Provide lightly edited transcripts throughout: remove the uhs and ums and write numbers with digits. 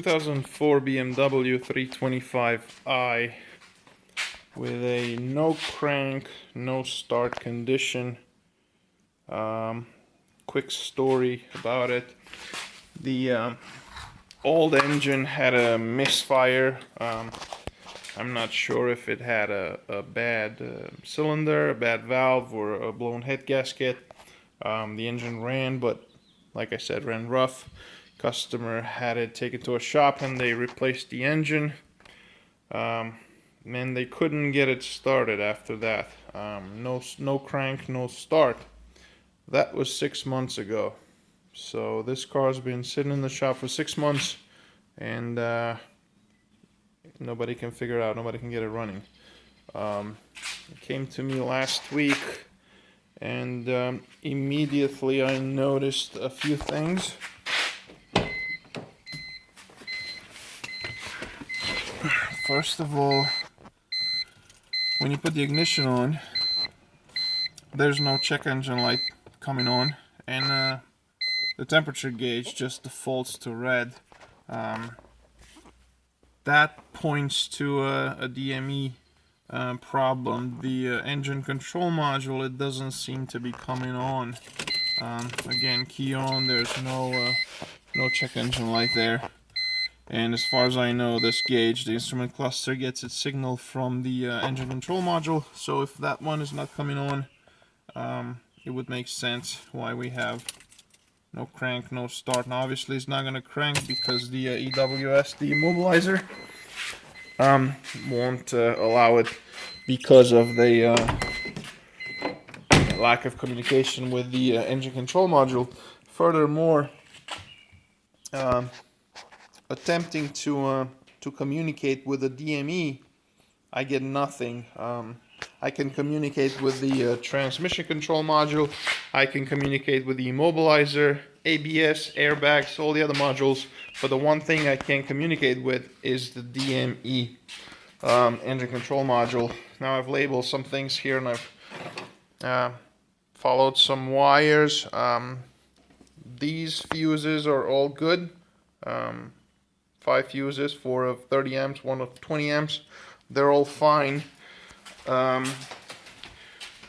2004 BMW 325i with a no crank, no start condition. Quick story about it. The old engine had a misfire. I'm not sure if it had a bad cylinder, a bad valve, or a blown head gasket. The engine ran, but like I said, ran rough. Customer had it taken to a shop and they replaced the engine. And they couldn't get it started after that. No crank, no start. That was 6 months ago. So this car's been sitting in the shop for 6 months, and nobody can figure it out. Nobody can get it running. It came to me last week, and immediately I noticed a few things. First of all, when you put the ignition on, there's no check engine light coming on, and the temperature gauge just defaults to red. That points to a DME problem. The engine control module, it doesn't seem to be coming on. Again, key on, there's no check engine light there. And as far as I know, this gauge, the instrument cluster, gets its signal from the engine control module. So if that one is not coming on, it would make sense why we have no crank, no start. Now obviously it's not going to crank because the EWS, the immobilizer, won't allow it because of the lack of communication with the engine control module. Furthermore, attempting to communicate with the DME, I get nothing. I can communicate with the transmission control module, I can communicate with the immobilizer, ABS, airbags, all the other modules, but the one thing I can't communicate with is the DME engine control module. Now I've labeled some things here, and I've followed some wires. These fuses are all good. 5 fuses, 4 of 30 amps, 1 of 20 amps. They're all fine.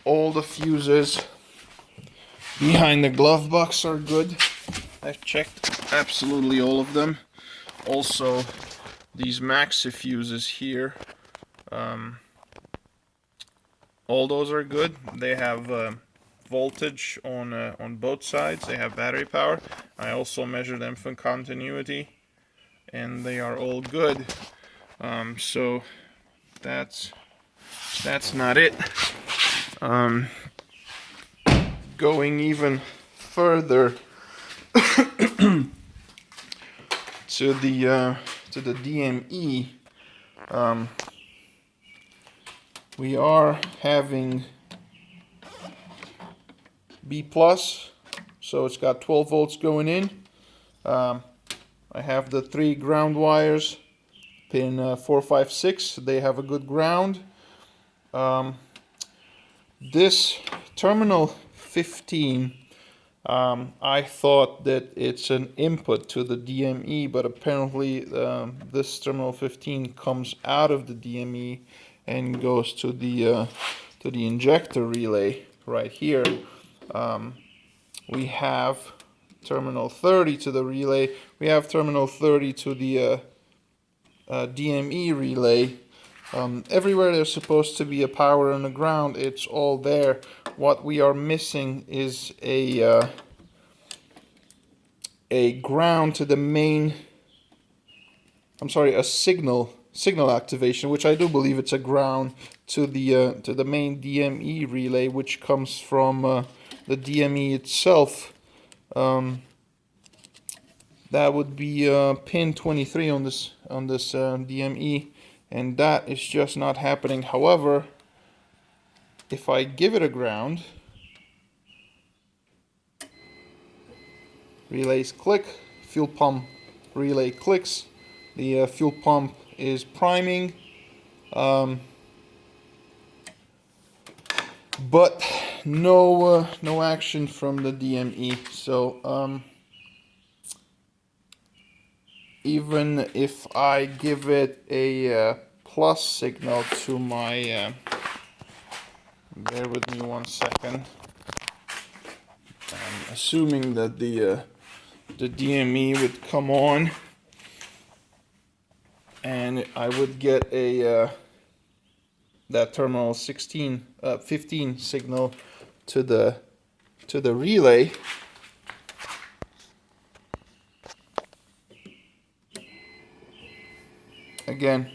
All the fuses behind the glove box are good. I've checked absolutely all of them. Also, these maxi fuses here, all those are good. They have voltage on both sides. They have battery power. I also measure them for continuity, and they are all good. So that's not it. Going even further to the DME, we are having B+, so it's got 12 volts going in. I have the 3 ground wires, pin 4, 5, 6. They have a good ground. This terminal 15, I thought that it's an input to the DME, but apparently this terminal 15 comes out of the DME and goes to the injector relay right here. We have terminal 30 to the relay. We have terminal 30 to the DME relay. Everywhere there's supposed to be a power and a ground, it's all there. What we are missing is a ground to the main, a signal activation, which I do believe it's a ground to the main DME relay, which comes from the DME itself. That would be pin 23 on this DME, and that is just not happening. However, if I give it a ground, relays click, fuel pump relay clicks, the fuel pump is priming, but no action from the DME. So even if I give it a plus signal to my, bear with me 1 second, I'm assuming that the DME would come on and I would get a that terminal 15 signal to the relay. Again,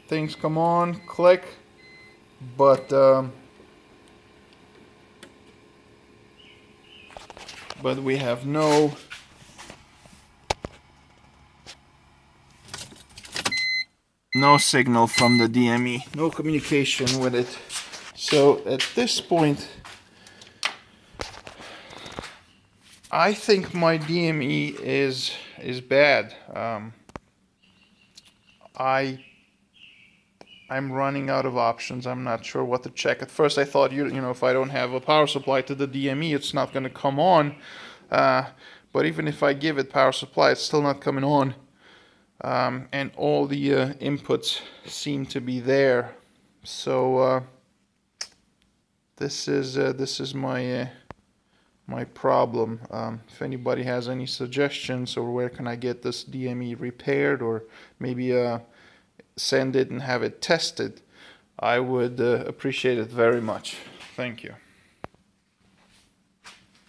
things come on, click, but we have no signal from the DME, no communication with it. So at this point, I think my DME is bad. I'm running out of options. I'm not sure what to check. At first I thought, you know, if I don't have a power supply to the DME, it's not going to come on. But even if I give it power supply, it's still not coming on. And all the inputs seem to be there. So this is my my problem. If anybody has any suggestions, or where can I get this DME repaired, or maybe send it and have it tested, I would appreciate it very much. Thank you.